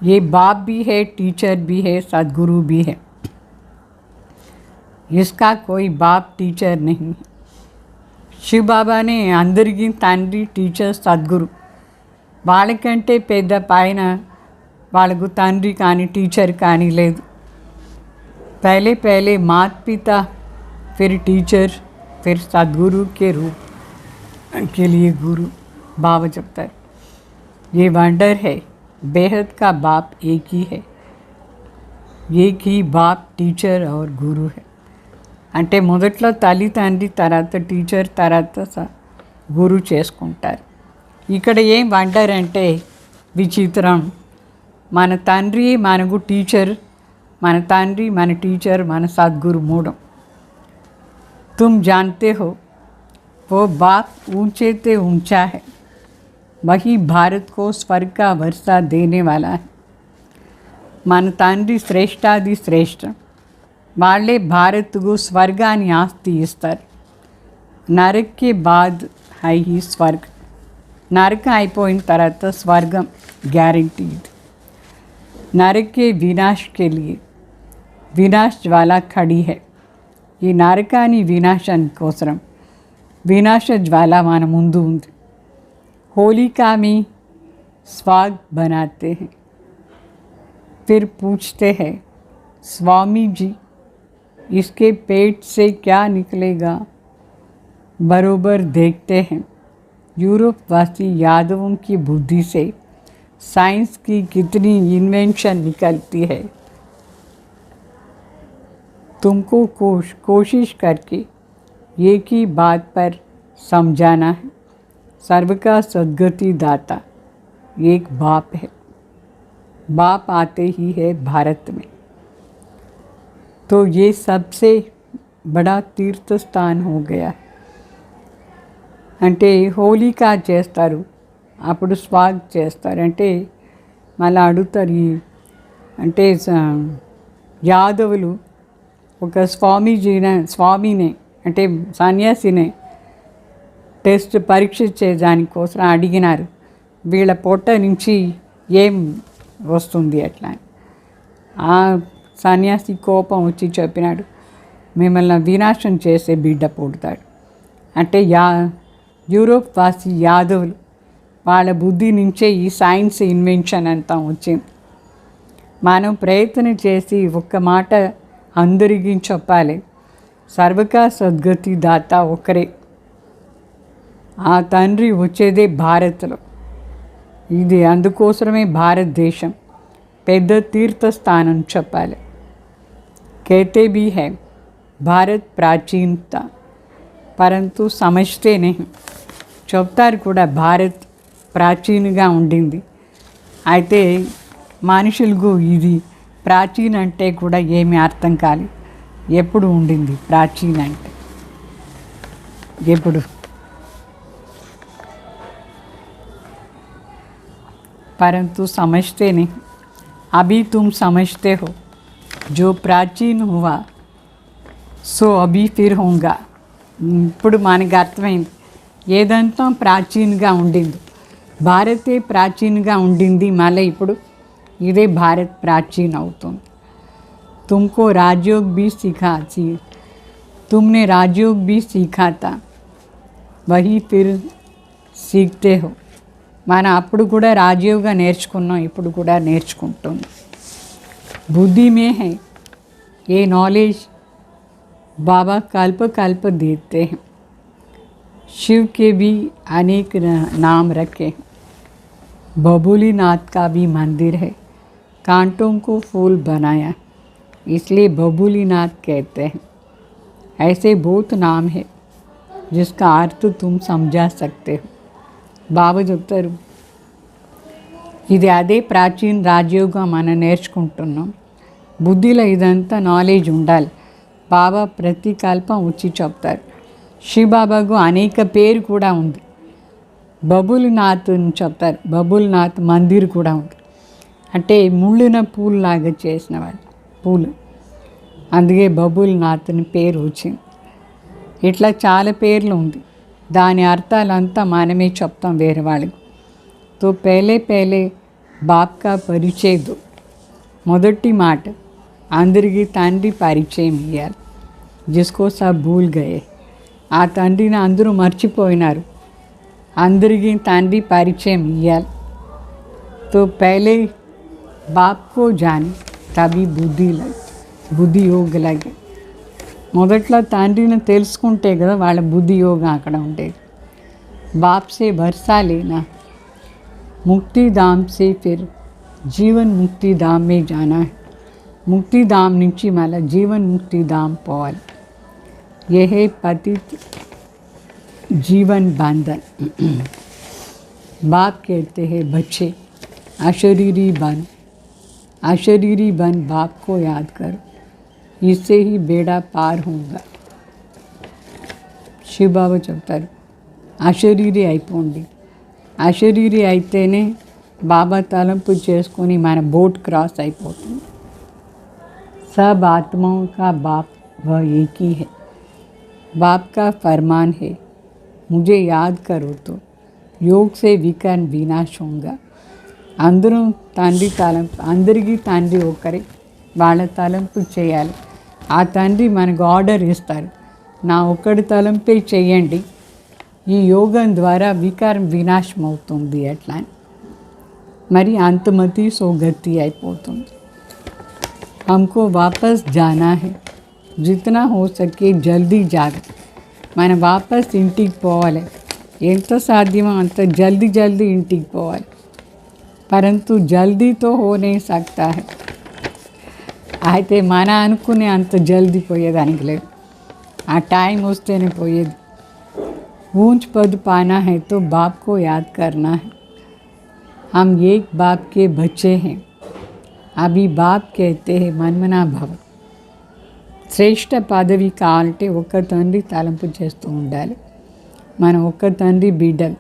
S2: ఏ బాప్ भी है, टीचर भी है, सदगुरु भी है. इसका कोई बाप टीचर नहीं. శివ్ బాబానే అందరికీ తండ్రి, టీచర్, సద్గురు. వాళ్ళకంటే పెద్ద పైన వాళ్ళకు తండ్రి కానీ టీచర్ కానీ లేదు. पहले पहले मात पिता, फिर टीचर, फिर सदगुरु के रूप के लिए गुरु. बाबा చెప్తారు, ये वंडर है. बेहद का बाप एक ही है. एक ही बाप टीचर और गुरु है. అంటే మొదట్లో తల్లి తండ్రి, తర్వాత టీచర్, తర్వాత గురు చేసుకుంటారు. ఇక్కడ ఏం వండర్ అంటే విచిత్రం. మన తండ్రి మనకు టీచర్, మన తండ్రి మన టీచర్, మన సద్గురు మూడు. तुम जानते हो वो बाप ऊंचे ते ऊंचा है, वही भारत को स्वर्ग का वर्षा देने वाला है. మన తండ్రి శ్రేష్టాది శ్రేష్ఠ, వాళ్ళే భారత్కు స్వర్గాన్ని ఆస్తి ఇస్తారు. నరక్కి బాద్ హై హీ స్వర్గ. నరకం అయిపోయిన తర్వాత స్వర్గం గ్యారంటీ. నరకే వినాశ్ కే లియే వినాశ్ జ్వాలా ఖడీ హై. ఈ నరకాన్ని వినాశాని కోసం వినాశ జ్వాల మన ముందు ఉంది. హోలికా మీ స్వాగ్ బనాతే హై. फिर पूछते हैं, स्वामी जी इसके पेट से क्या निकलेगा? बरोबर देखते हैं यूरोपवासी यादवों की बुद्धि से साइंस की कितनी इन्वेंशन निकलती है। तुमको कोशिश करके एक ही बात पर समझाना है, सर्व का सद्गति दाता एक बाप है। बाप आते ही है भारत में, तो ये सबसे बड़ा तीर्थ स्थान हो गया। అంటే హోలికా చేస్తారు, అప్పుడు స్వాగ్ చేస్తారు. అంటే మళ్ళీ అడుగుతారు ఈ అంటే యాదవులు ఒక స్వామినే అంటే సన్యాసినే టెస్ట్ పరీక్ష చేయడానికోసం అడిగినారు, వీళ్ళ పొట్ట నుంచి ఏం వస్తుంది అట్లా. ఆ సన్యాసి కోపం వచ్చి చెప్పినాడు, మిమ్మల్ని వినాశం చేసే బిడ్డ పుడతాడు. అంటే యూరోప్ వాసి యాదవులు వాళ్ళ బుద్ధి నుంచే ఈ సైన్స్ ఇన్వెన్షన్ అంతా వచ్చింది. మనం ప్రయత్నం చేసి ఒక్క మాట అందరికీ చెప్పాలి, సర్వకా సద్గతి దాత ఒకరే. ఆ తండ్రి వచ్చేదే భారత్లో. ఇది అందుకోసమే భారతదేశం పెద్ద తీర్థస్థానం చెప్పాలి. कहते भी है भारत प्राचीनता परंतु समझते नहीं. చెప్తారు కూడా భారత్ ప్రాచీనగా ఉండింది. అయితే మనుషులకు ఇది ప్రాచీన అంటే కూడా ఏమీ అర్థం కాలేదు. ఎప్పుడు ఉండింది ప్రాచీన అంటే? ఎప్పుడు? परंतु समझते नहीं. अभी तुम समझते हो जो प्राचीन हुआ సో అభి ఫిర్ హోంగా. ఇప్పుడు మనకు అర్థమైంది ఏదంతా ప్రాచీనగా ఉండింది, భారతే ప్రాచీనగా ఉండింది, మళ్ళీ ఇప్పుడు ఇదే భారత్ ప్రాచీన అవుతుంది. తుమ్కో రాజయోగ్ भी सीखा थी, तुमने राजयोग भी सीखा था, वही फिर सीखते हो. మనం అప్పుడు కూడా రాజయోగా నేర్చుకున్నాం, ఇప్పుడు కూడా నేర్చుకుంటున్నాం. बुद्धि में है ये नॉलेज बाबा कल्प कल्प देते हैं. शिव के भी अनेक नाम रखे हैं. बबूलीनाथ का भी मंदिर है, कांटों को फूल बनाया इसलिए बबूलीनाथ कहते हैं. ऐसे बहुत नाम है जिसका अर्थ तुम समझा सकते हो. బాబా చెప్తారు, ఇది అదే ప్రాచీన రాజయోగం మనం నేర్చుకుంటున్నాం. బుద్ధిలో ఇదంతా నాలెడ్జ్ ఉండాలి. బాబా ప్రతి కల్పం వచ్చి చెప్తారు. శివబాబాకు అనేక పేరు కూడా ఉంది. బబుల్నాథ్ చెప్తారు, బబుల్నాథ్ మందిర్ కూడా ఉంది. అంటే ముళ్ళున పూలులాగా చేసిన వాళ్ళు పూలు, అందుకే బబుల్నాథ్ని పేరు వచ్చింది. ఇట్లా చాలా పేర్లు ఉంది. దాని అర్థాలంతా మనమే చెప్తాం వేరే వాళ్ళకి. తో పहले బాప్ కా పరిచయ దో. మొదటి మాట అందరికీ తండ్రి పరిచయం ఇవ్వాలి. జిస్కో సబ్ భూల్ గయే, ఆ తండ్రిని అందరూ మర్చిపోయినారు. అందరికీ తండ్రి పరిచయం ఇవ్వాలి. తో పहले బాప్ కో జాని తभी బుద్ధి యోగ లగే. మొదట్లో తండ్రిని తెలుసుకుంటే కదా వాళ్ళ బుద్ధి యోగం అక్కడ ఉండేది. బాప్ సే భర్సా లేనా, ముక్తిధామ్ సే ఫిర్ జీవన్ ముక్తిధామ్ మే జానా హై. ముక్తిధామ్ నుంచి మళ్ళీ జీవన్ ముక్తిధామ్ పోవాలి. యహే పతిత్ జీవన్ బంధన్. बाप कहते हैं बच्चे अशरीरी बन बाप को याद करो, इससे ही बेड़ा पार होगा. శివ బాబా చెప్తారు, అశరీరి అయిపోండి. అశరీరి అయితేనే బాబా తలంపు చేసుకొని మన బోట్ క్రాస్ అయిపోతుంది. सब आत्माओं का बाप वह एक ही है. बाप का फरमान है, मुझे याद करो तो योग से विकर्ण विनाश होगा. అందరూ తండ్రి తలంపు, అందరికీ తండ్రి ఒకరే, వాళ్ళ తలంపు చేయాలి. ఆ తండ్రి మనకు ఆర్డర్ ఇస్తారు, నా ఒక్కడి తలంపే చేయండి, ఈ యోగం ద్వారా వికారం వినాశం అవుతుంది. అట్లా మరి అంతమతి సోగతి అయిపోతుంది. हमको वापस जाना है, जितना हो सके जल्दी जाग మన వాపస్ ఇంటికి పోవాలి, ఎంత సాధ్యమో అంత జల్దీ జల్దీ ఇంటికి పోవాలి. పరంతు జల్దీతో హో नहीं सकता है. అయితే మన అనుకునే అంత జల్దీ పోయేదానికి లేదు, ఆ టైం వస్తేనే పోయేది. ऊंच पद पाना है तो बाप को याद करना है. हम एक बाप के बच्चे हैं. अभी बाप कहते हैं मनमना भव. శ్రేష్ఠ పదవి కావాలంటే ఒక్క తండ్రి తలంపు చేస్తూ ఉండాలి. మనం ఒక్క తండ్రి బిడ్డలు.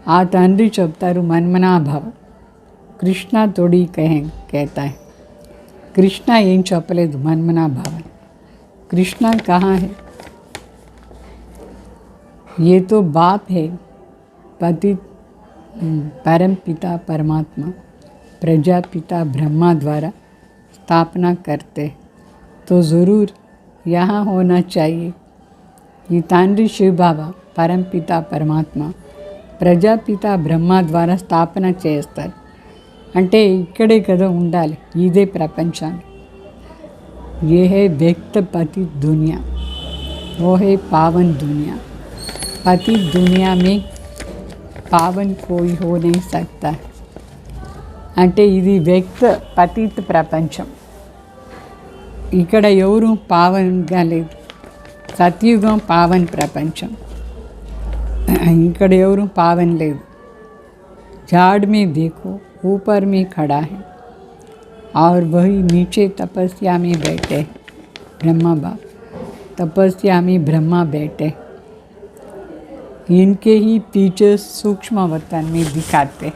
S2: ఆ తండ్రి చెప్తారు मनमना भव. కృష్ణ తోడి कहता है. కృష్ణ ఏం చెప్పలేదు मनमना भव. కృష్ణ कहाँ है? ये तो बाप है, पति परम पिता परमात्मा प्रजापिता ब्रह्मा द्वारा स्थापना करते, तो ज़रूर यहाँ होना चाहिए. ये तांड्री शिव बाबा परम पिता परमात्मा ప్రజాపిత బ్రహ్మ ద్వారా స్థాపన చేస్తారు. అంటే ఇక్కడే కదా ఉండాలి, ఇదే ప్రపంచాన్ని. ये है व्यक्त पति दुनिया, वो है पावन दुनिया. पति दुनिया में पावन कोई हो नहीं सकता. అంటే ఇది వ్యక్త పతిత్ ప్రపంచం. ఇక్కడ ఎవరు పావన్గా లేదు. సత్యుగం పావన్ ప్రపంచం, ఇక్కడ ఎవరు पावन లేదు. झाड़ में देखो ऊपर में खड़ा है और वही नीचे तपस्या में बैठे. ब्रह्मा बाप तपस्या में ब्रह्मा बैठे. इनके ही टीचर्स सूक्ष्म अवतार में दिखाते.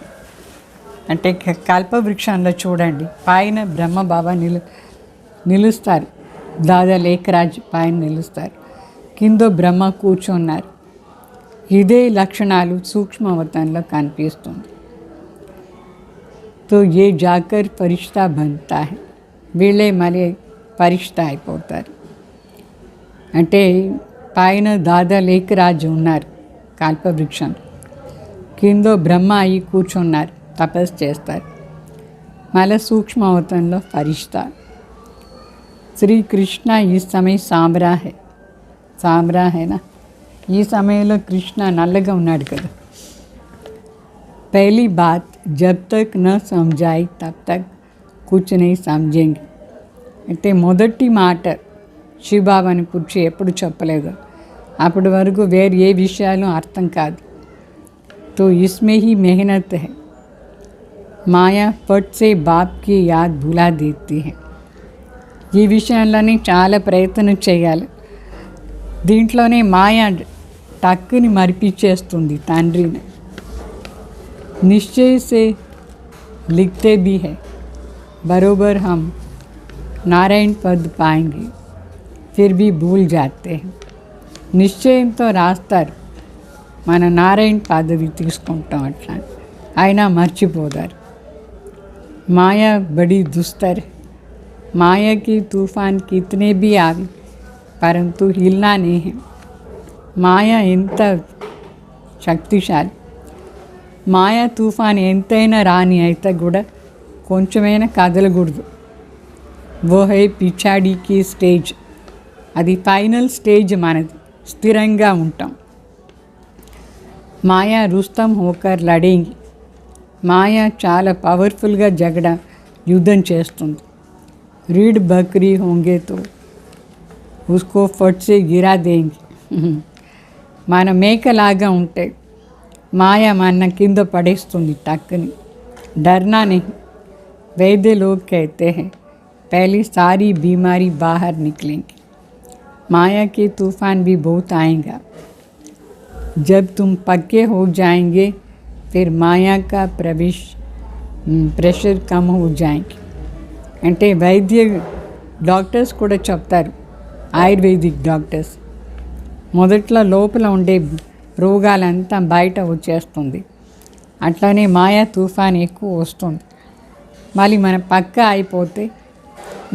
S2: అంటే కల్పవృక్షంలో చూడండి, పైన బ్రహ్మ బాబా నిలుస్తారు. దాదా లేఖరాజ్ పైన నిలుస్తారు, కింద బ్రహ్మ కూర్చున్నారు. ఇదే లక్షణాలు సూక్ష్మ అవతారంలో కనిపిస్తుంది. तो ये जाकर फरिश्ता बनता है. వీళ్ళే మళ్ళీ ఫరిష్తా అయిపోతారు. అంటే పైన దాదా లేఖరాజు ఉన్నారు కల్పవృక్షం, కింద బ్రహ్మ అయి కూర్చున్నారు, తపస్సు చేస్తారు. మళ్ళీ సూక్ష్మ అవతారంలో ఫరిష్తా. శ్రీకృష్ణ ఈ సమయ సామ్రా హై. సామ్రా హైనా, ఈ సమయంలో కృష్ణ నల్లగా ఉన్నాడు కదా. पहली बात, जब तक न समझाई तब तक कुछ नहीं समझेंगे. అంటే మొదటి మాట శివబాబాని కూర్చి ఎప్పుడు చెప్పలేదు, అప్పటి వరకు వేరే ఏ విషయాలు అర్థం కాదు. तो इसमें ही मेहनत है. మాయా फट से बाप की याद भुला देती है. ఈ విషయంలోనే చాలా ప్రయత్నం చేయాలి. దీంట్లోనే మాయ టక్కుని మరిపించేస్తుంది తండ్రిని. निश्चय से लिखते भी है, बरोबर हम नारायण पद पाएंगे, फिर भी भूल जाते हैं. నిశ్చయంతో రాస్తారు, మన నారాయణ పదవి తీసుకుంటాం అట్లా, అయినా మర్చిపోతారు. మాయా బడి दुस्तर. माया की तूफान कितने भी आवे परंतु हिलना नहीं है. మాయా ఎంత శక్తిశాలి. మాయా తుఫాన్ ఎంతైనా రాని అయితే కూడా కొంచెమైనా కదలకూడదు. वो है पिछाड़ी की स्टेज. అది ఫైనల్ స్టేజ్ మనది, స్థిరంగా ఉంటాం. మాయా రుస్తమ్ హోకర్ లడేంగి. మాయా చాలా పవర్ఫుల్గా యుద్ధం చేస్తుంది. రీడ్ బక్రీ హోంగే తో ఉస్కో ఫట్ సే గిరా దేంగి. మన మేకలాగా ఉంటే మాయా మన కింద పడేస్తుంది టక్కుని. डरना नहीं. वैद्य लोग कहते हैं पहले सारी बीमारी बाहर निकलेंगी. माया के तूफान भी बहुत आएगा. जब तुम पक्के हो जाएंगे फिर माया का प्रेशर कम हो जाएंगे. అంటే వైద్య డాక్టర్స్ కూడా చెప్తారు, ఆయుర్వేదిక్ డాక్టర్స్, మొదట్లో లోపల ఉండే రోగాలంతా బయట వచ్చేస్తుంది. అట్లానే మాయా తుఫాన్ ఎక్కువ వస్తుంది. మళ్ళీ మన పక్క అయిపోతే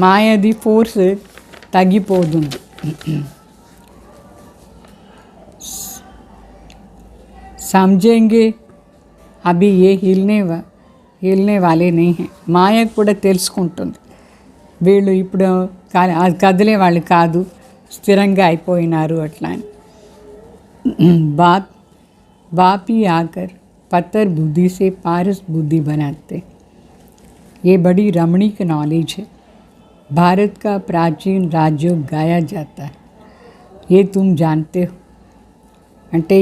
S2: మాయాది ఫోర్స్ తగ్గిపోతుంది. समझेंगे अभी ये हिलने वाले नहीं हैं. మాయ కూడా తెలుసుకుంటుంది, వీళ్ళు ఇప్పుడు అది కదిలే వాళ్ళు కాదు, స్థిరంగా అయిపోయినారు అట్లా అని. बाप ही आकर पत्थर बुद्धि से पारस बुद्धि बनाते। ये बड़ी रमणीक नॉलेज है। भारत का प्राचीन राजयोग गाया जाता है, ये तुम जानते हो। అంటే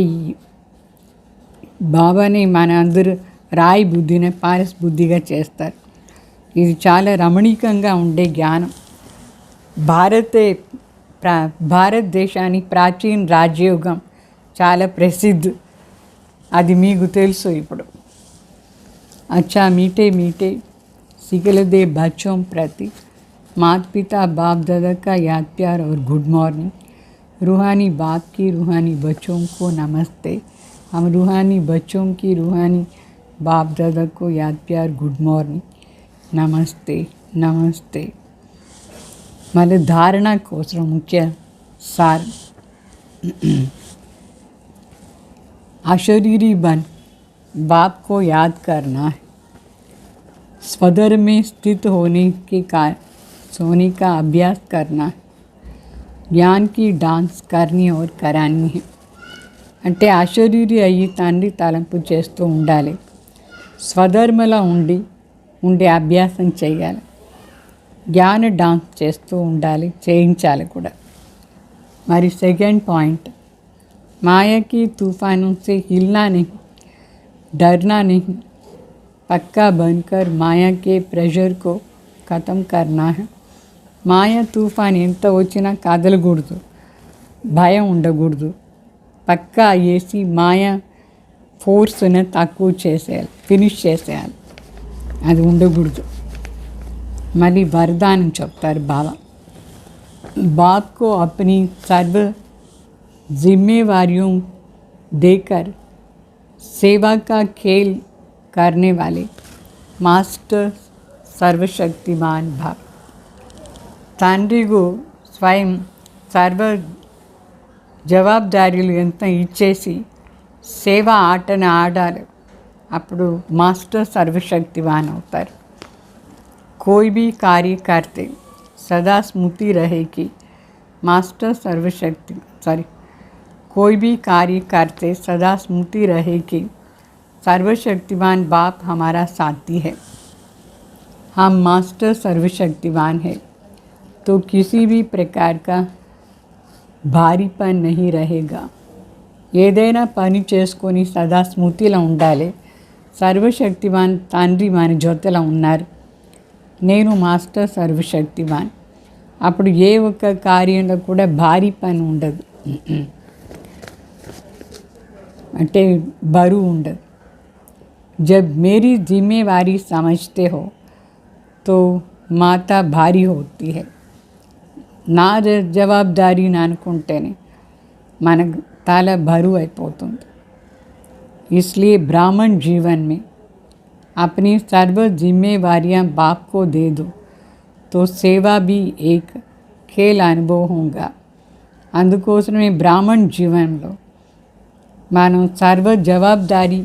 S2: బాబాని మన అందరూ రాయి బుద్ధిని పారస్ బుద్ధిగా చేస్తారు. ఇది చాలా రమణీకంగా ఉండే జ్ఞానం. భారతదేశాన్ని ప్రాచీన రాజయోగం చాలా ప్రసిద్ధి, అది మీకు తెలుసు ఇప్పుడు. अच्छा मीठे मीठे सिखलदे बच्चों प्रति माता पिता बाप दादा का याद प्यार और गुड मॉर्निंग। रूहानी बाप की रूहानी बच्चों को नमस्ते। हम रूहानी बच्चों की रूहानी बाप दादा को याद प्यार गुड मॉर्निंग, नमस्ते नमस्ते। मళ్ళీ ధారణ కోసం ముఖ్య సార్, अशरीरी बन बाप को याद करना है। स्वधर्म में स्थित होने का अभ्यास करना है। ज्ञान की डांस करनी और करानी है। అంటే అశరీరి అయ్యి తండ్రి తలంపు చేస్తూ ఉండాలి, స్వధర్మలో ఉండే అభ్యాసం చేయాలి, జ్ఞాన డాన్స్ చేస్తూ ఉండాలి, చేయించాలి కూడా. మరి సెకండ్ పాయింట్, माया की तूफानों से हिलना नहीं, डरना नहीं, पक्का बनकर माया के प्रेशर को ख़त्म करना है। माया तूफान ఎంత వచ్చినా కదలకూడదు, భయం ఉండకూడదు, పక్కా వేసి మాయా ఫోర్స్ని తక్కువ చేసేయాలి, ఫినిష్ చేసేయాలి, అది ఉండకూడదు. మళ్ళీ వరదానం చెప్తారు బాబా, बाप को अपनी सर्व जिम्मेवारियों देकर सेवा का खेल करने वाले मास्टर सर्वशक्तिमान भाव। తండ్రికు స్వయం సర్వ జవాబుదారీలు ఎంత ఇచ్చేసి సేవా ఆటను ఆడాలి, అప్పుడు మాస్టర్ సర్వశక్తివాన్ అవుతారు. कोई भी कार्य करते सदा स्मृति रहेगी मास्टर कोई भी कार्य करते सदा स्मृति रहेगी सर्वशक्तिवान बाप हमारा साथी है। हम मास्टर सर्वशक्तिवान है तो किसी भी प्रकार का भारीपन नहीं रहेगा। ఏదైనా పని చేసుకొని సదా స్మృతిలో ఉండాలి. సర్వశక్తివాన్ తండ్రి మన జొత్తలో ఉన్నారు, నేను మాస్టర్ సర్వశక్తివాన్. అప్పుడు ఏ ఒక్క కార్యంలో కూడా భారీ పని ఉండదు, అంటే బరువు ఉండదు. जब मेरी जिम्मेवारी समझते हो तो माता भारी होती है। నా జవాబుదారీని అనుకుంటేనే మన తల బరువు అయిపోతుంది. इसलिए ब्राह्मण जीवन में अपनी सर्व जिम्मेवारियां बाप को दे दो तो सेवा भी एक खेल अनुभव होगा। అందుకోసమే బ్రాహ్మణ జీవనంలో మనం సర్వ జవాబుదారీ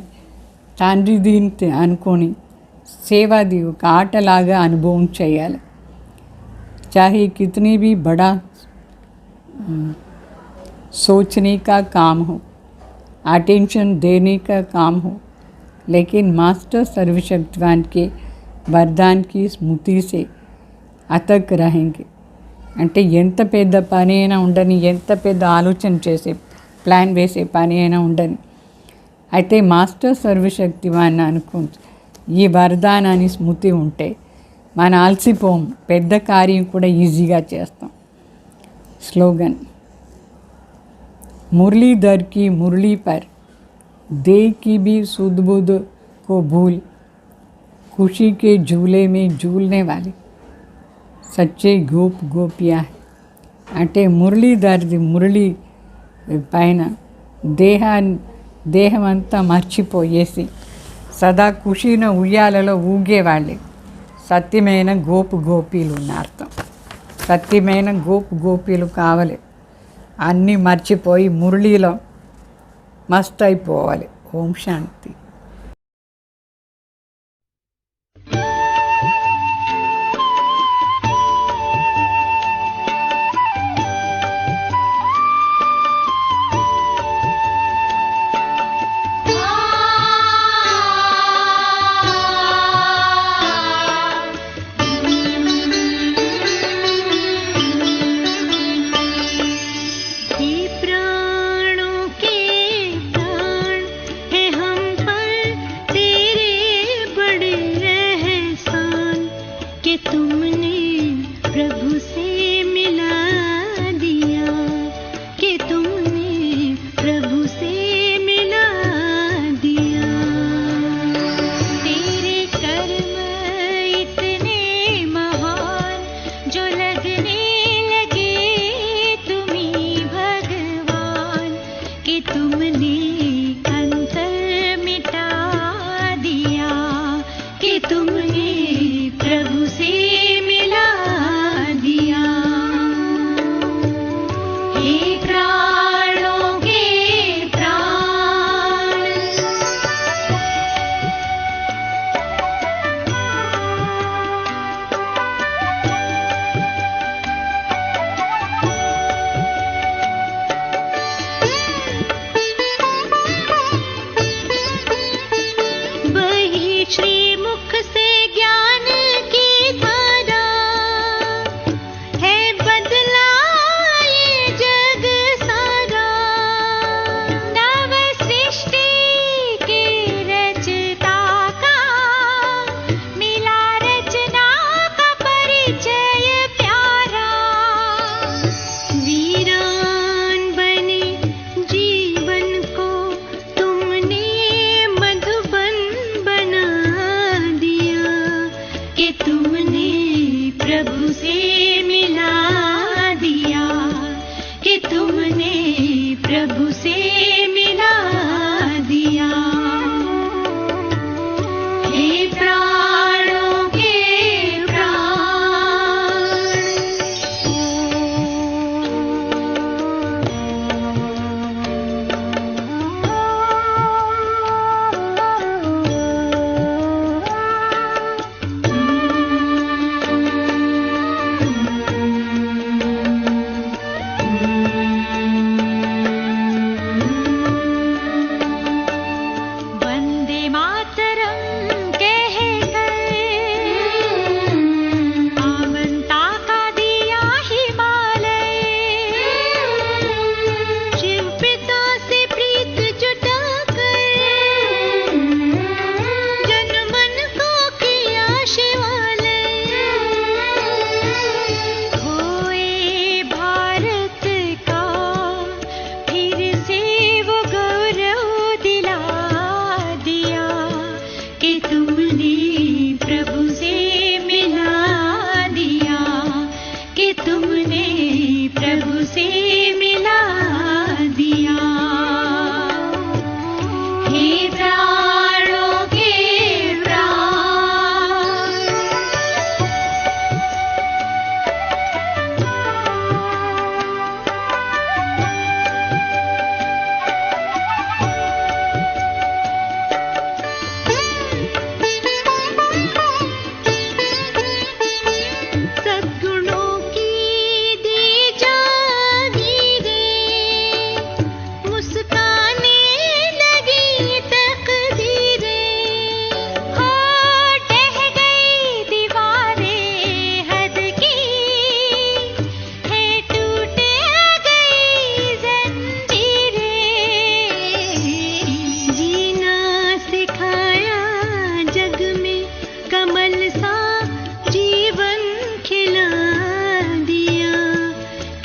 S2: తండ్రి దీని అనుకొని సేవాది ఒక ఆటలాగా అనుభవం చేయాలి. चाहे कितनी भी बड़ा सोचने का काम हो, अटेंशन देने का काम हो, लेकिन मास्टर सर्वशक्तिवान के वरदान की स्मृति से अतक रहेंगे. అంటే ఎంత పెద్ద పని అయినా ఉండని, ఎంత పెద్ద ఆలోచన చేసే ప్లాన్ వేసే పని అయినా ఉండని, అయితే మాస్టర్ సర్వశక్తివాన్ అనుకుంటే ఈ వరదానాన్ని స్మృతి ఉంటే మన అలసిపోం, పెద్ద కార్యం కూడా ఈజీగా చేస్తాం. స్లోగన్, मुरलीधर की मुरली पर दे की भी सुध बुध को भूल, खुशी के झूले में झूलने वाले सच्चे गोप गोपियाँ है. అంటే మురళీధర్ది మురళి పైన దేహమంతా మర్చిపోయేసి సదా ఖుషీన ఉయ్యాలలో ఊగేవాళ్ళే సత్యమైన గోపీలు ఉన్న అర్థం. సత్యమైన గోపీలు కావాలి, అన్నీ మర్చిపోయి మురళిలో మస్త్ అయిపోవాలి. ఓం శాంతి.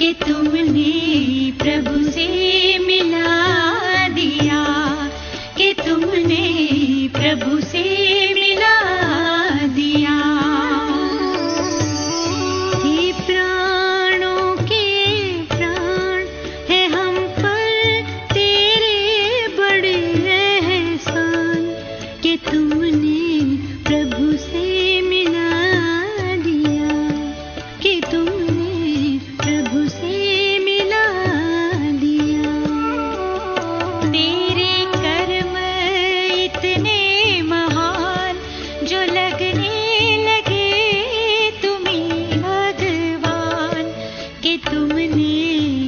S3: कि तुमने प्रभु से मिला दिया, कि तुमने प्रभु से मिला दिया। हे प्राणों के प्राण है हम पर तेरे बड़े एहसान, कि तुमने प्रभु से मिला दिया, कि तुमने प्रभु से मिला दिया। तेरे कर्म इतने महान जो लगने लगे तुम्हें भगवान, कि तुमने